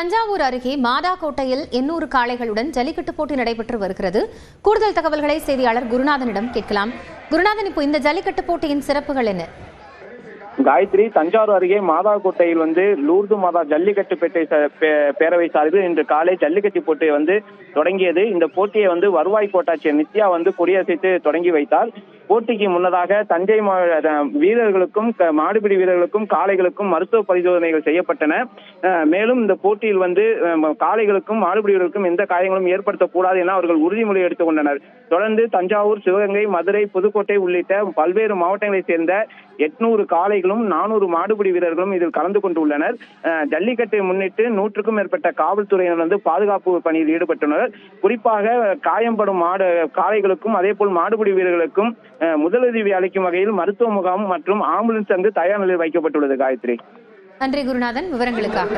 தஞ்சாவூர் அருகே மாதாக்கோட்டையில் 800 காளைகளுடன் ஜல்லிக்கட்டு போட்டி நடைபெற்று வருகிறது. கூடுதல் தகவல்களை செய்தியாளர் குருநாதனிடம் கேட்கலாம். குருநாதன், இப்போ இந்த ஜல்லிக்கட்டு போட்டியின் சிறப்புகள் என்ன? காயத்ரி, தஞ்சாவூர் அருகே மாதாக்கோட்டையில் லூர்து மாதா ஜல்லிக்கட்டு பேரவை சார்பில் இன்று காலை ஜல்லிக்கட்டு போட்டி தொடங்கியது. இந்த போட்டியை வருவாய் கோட்டாட்சியர் நித்யா கொடியசைத்து தொடங்கி வைத்தார். போட்டிக்கு முன்னதாக தஞ்சை வீரர்களுக்கும் மாடுபிடி வீரர்களுக்கும் காளைகளுக்கும் மருத்துவ பரிசோதனைகள் செய்யப்பட்டன. மேலும் இந்த போட்டியில் காளைகளுக்கும் மாடுபிடி வீரர்களுக்கும் எந்த காயங்களும் ஏற்படுத்தக்கூடாது என அவர்கள் உறுதிமொழி எடுத்துக் கொண்டனர். தொடர்ந்து தஞ்சாவூர், சிவகங்கை, மதுரை, புதுக்கோட்டை உள்ளிட்ட பல்வேறு மாவட்டங்களைச் சேர்ந்த 800 காளைகளும் 400 மாடுபிடி வீரர்களும் இதில் கலந்து கொண்டுள்ளனர். ஜல்லிக்கட்டை முன்னிட்டு 100க்கும் மேற்பட்ட காவல்துறையினர் பாதுகாப்பு பணியில் ஈடுபட்டுள்ளனர். குறிப்பாக காயம்படும் காளைகளுக்கும் அதே போல் மாடுபிடி வீரர்களுக்கும் முதலுதவி அளிக்கும் வகையில் மருத்துவ முகாம் மற்றும் ஆம்புலன்ஸ் தயார் நிலையில் வைக்கப்பட்டுள்ளது. காயத்ரி, நன்றி குருநாதன் விவரங்களுக்காக.